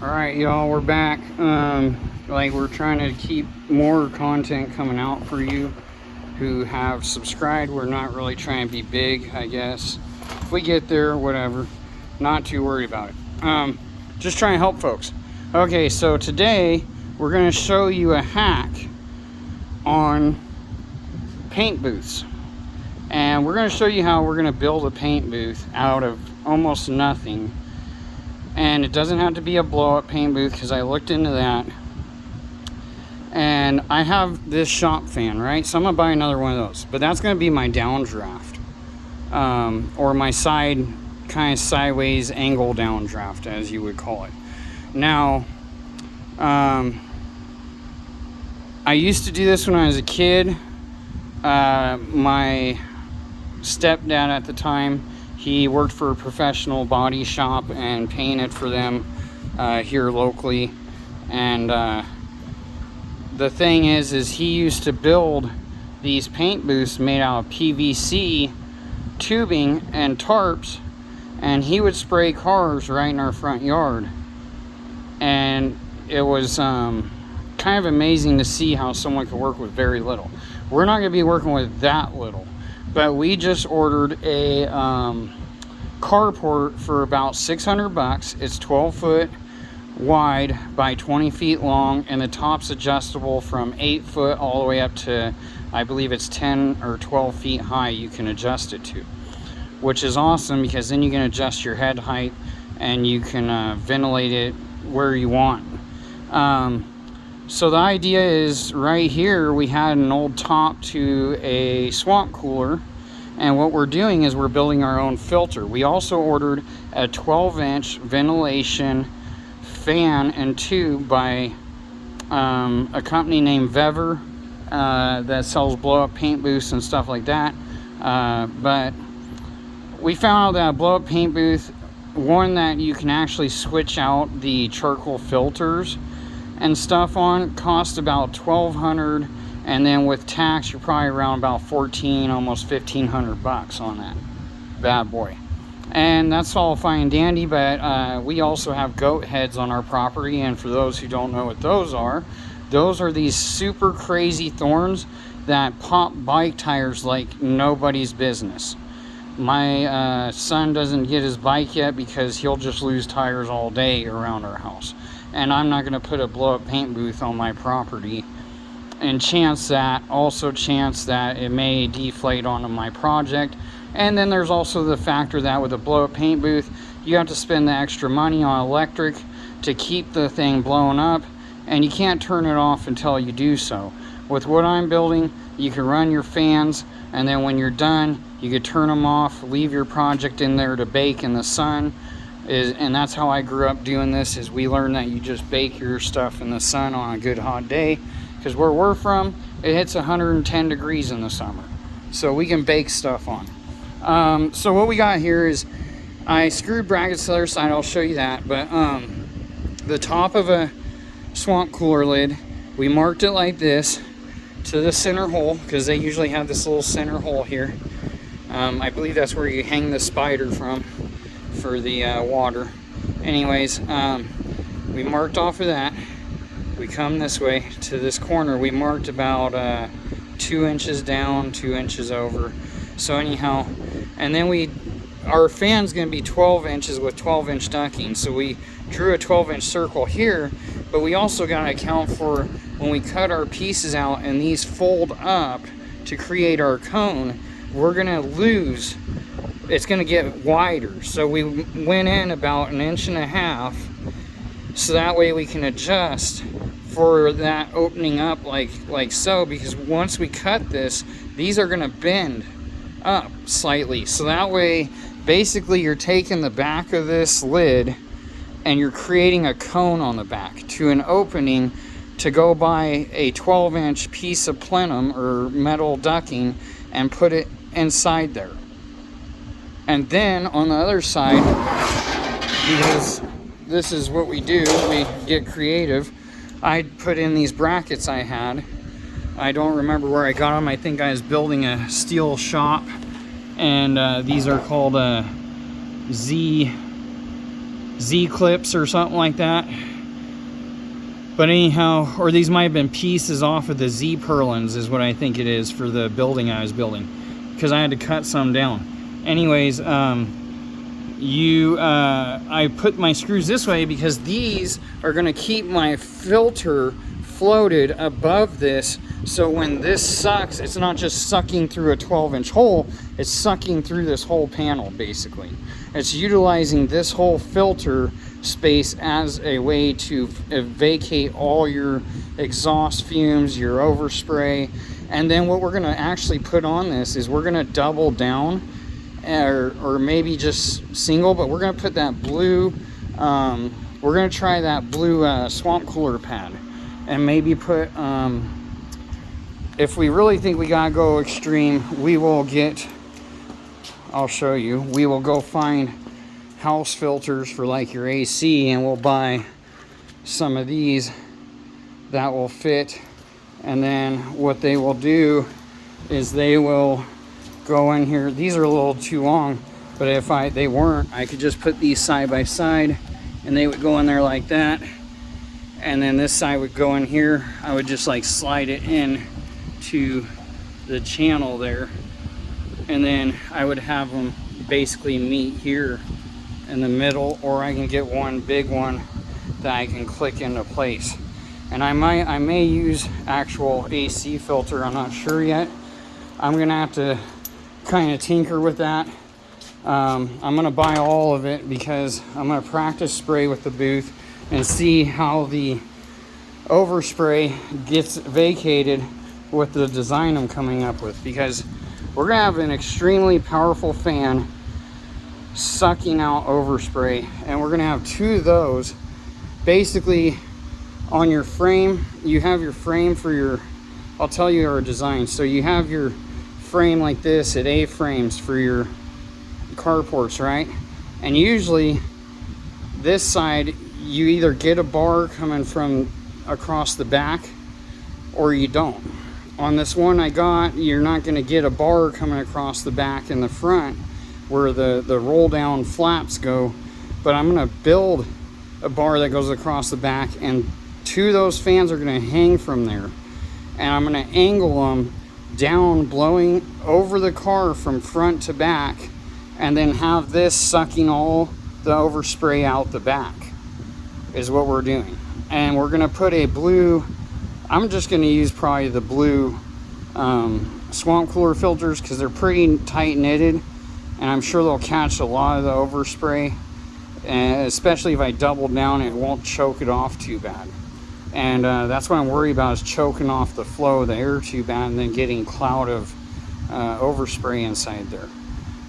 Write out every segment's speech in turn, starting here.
Alright, y'all, we're back. Like, we're trying to keep more content coming out for you who have subscribed. We're not really trying to be big, I guess. If we get there, whatever. Not too worried about it. Just trying to help folks. Okay, so today we're going to show you a hack on paint booths. And we're going to show you how we're going to build a paint booth out of almost nothing. And it doesn't have to be a blow-up paint booth, because I looked into that. And I have this shop fan, right? So I'm going to buy another one of those. But that's going to be my downdraft. Or my side, kind of sideways angle downdraft, as you would call it. Now, I used to do this when I was a kid. My stepdad at the time, he worked for a professional body shop and painted for them here locally. And the thing is he used to build these paint booths made out of PVC tubing and tarps, and he would spray cars right in our front yard. And it was kind of amazing to see how someone could work with very little. We're not going to be working with that little. But we just ordered a carport for about $600. It's 12 foot wide by 20 feet long, and the top's adjustable from 8 foot all the way up to, I believe it's 10 or 12 feet high you can adjust it to. Which is awesome, because then you can adjust your head height and you can ventilate it where you want. So the idea is, right here we had an old top to a swamp cooler, and what we're doing is we're building our own filter. We also ordered a 12-inch ventilation fan and tube by a company named Vever that sells blow-up paint booths and stuff like that. But we found out that a blow-up paint booth, one that you can actually switch out the charcoal filters and stuff on, cost about $1,200, and then with tax you're probably around about $1,400, almost $1,500 on that bad boy. And that's all fine and dandy, but we also have goat heads on our property, and for those who don't know what those are these super crazy thorns that pop bike tires like nobody's business. My son doesn't get his bike yet because he'll just lose tires all day around our house. And I'm not going to put a blow-up paint booth on my property and chance that it may deflate onto my project. And then there's also the factor that with a blow-up paint booth, you have to spend the extra money on electric to keep the thing blown up, and you can't turn it off until you do so. With what I'm building, you can run your fans, and then when you're done, you can turn them off, leave your project in there to bake in the sun. And that's how I grew up doing this, is we learned that you just bake your stuff in the sun on a good hot day, because where we're from, it hits 110 degrees in the summer, so we can bake stuff on. So what we got here is, I screwed brackets to the other side, I'll show you that, but the top of a swamp cooler lid, we marked it like this to the center hole, because they usually have this little center hole here. I believe that's where you hang the spider from for the water. Anyways, we marked off of that. We come this way to this corner. We marked about 2 inches down, 2 inches over. So anyhow, and then our fan's going to be 12 inches with 12-inch ducting. So we drew a 12-inch circle here, but we also got to account for when we cut our pieces out and these fold up to create our cone, we're going to lose. It's going to get wider, so we went in about 1.5 inches, so that way we can adjust for that opening up like so, because once we cut this, these are going to bend up slightly, so that way basically you're taking the back of this lid and you're creating a cone on the back to an opening to go buy a 12-inch piece of plenum or metal ducting and put it inside there. And then on the other side, because this is what we do, we get creative, I put in these brackets I had. I don't remember where I got them. I think I was building a steel shop, and these are called Z Z clips or something like that. But anyhow, or these might have been pieces off of the Z purlins is what I think it is for the building I was building, because I had to cut some down. Anyways, I put my screws this way because these are going to keep my filter floated above this, so when this sucks, it's not just sucking through a 12-inch hole, it's sucking through this whole panel. Basically, it's utilizing this whole filter space as a way to vacate all your exhaust fumes, your overspray. And then what we're going to actually put on this is we're going to double down, or maybe just single, but we're going to put that blue, we're going to try that blue swamp cooler pad, and maybe put, if we really think we gotta go extreme, we will get, I'll show you, we will go find house filters for like your AC, and we'll buy some of these that will fit. And then what they will do is they will go in here. These are a little too long, but if they weren't, I could just put these side by side and they would go in there like that. And then this side would go in here. I would just like slide it in to the channel there. And then I would have them basically meet here in the middle, or I can get one big one that I can click into place. And I may use actual AC filter, I'm not sure yet. I'm gonna have to kind of tinker with that. I'm gonna buy all of it because I'm gonna practice spray with the booth and see how the overspray gets vacated with the design I'm coming up with, because we're gonna have an extremely powerful fan sucking out overspray, and we're gonna have two of those. Basically, on your frame, you have your frame for your, I'll tell you our design. So you have your frame like this at A-frames for your carports, right? And usually this side, you either get a bar coming from across the back or you don't. On this one I got, you're not going to get a bar coming across the back and the front where the roll down flaps go, but I'm going to build a bar that goes across the back, and two of those fans are going to hang from there, and I'm going to angle them down, blowing over the car from front to back, and then have this sucking all the overspray out the back is what we're doing. And we're going to put a blue, I'm just going to use probably the blue swamp cooler filters because they're pretty tight knitted, and I'm sure they'll catch a lot of the overspray, and especially if I double down, it won't choke it off too bad. And that's what I'm worried about, is choking off the flow of the air too bad and then getting cloud of overspray inside there.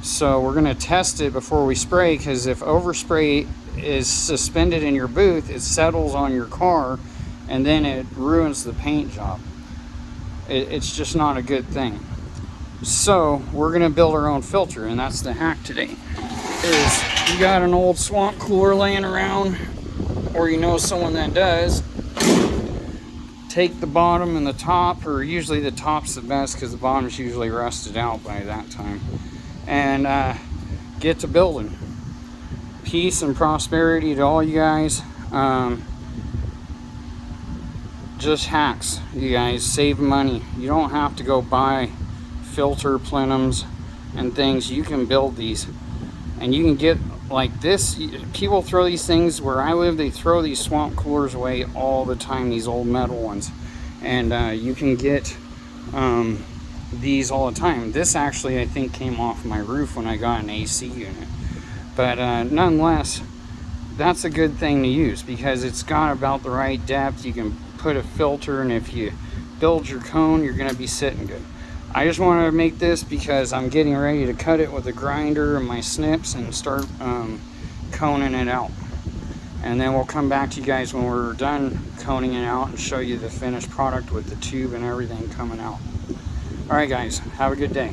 So we're going to test it before we spray, because if overspray is suspended in your booth, it settles on your car and then it ruins the paint job. It's just not a good thing. So we're going to build our own filter, and that's the hack today. Is you got an old swamp cooler laying around, or you know someone that does, take the bottom and the top, or usually the top's the best because the bottom's usually rusted out by that time, and get to building. Peace and prosperity to all you guys. Just hacks, you guys. Save money. You don't have to go buy filter plenums and things. You can build these, and you can get like this. People throw these things, where I live, they throw these swamp coolers away all the time, these old metal ones, and you can get these all the time. This actually, I think, came off my roof when I got an AC unit, but nonetheless, that's a good thing to use because it's got about the right depth. You can put a filter, and if you build your cone, you're going to be sitting good. I just wanted to make this because I'm getting ready to cut it with a grinder and my snips and start coning it out. And then we'll come back to you guys when we're done coning it out and show you the finished product with the tube and everything coming out. Alright guys, have a good day.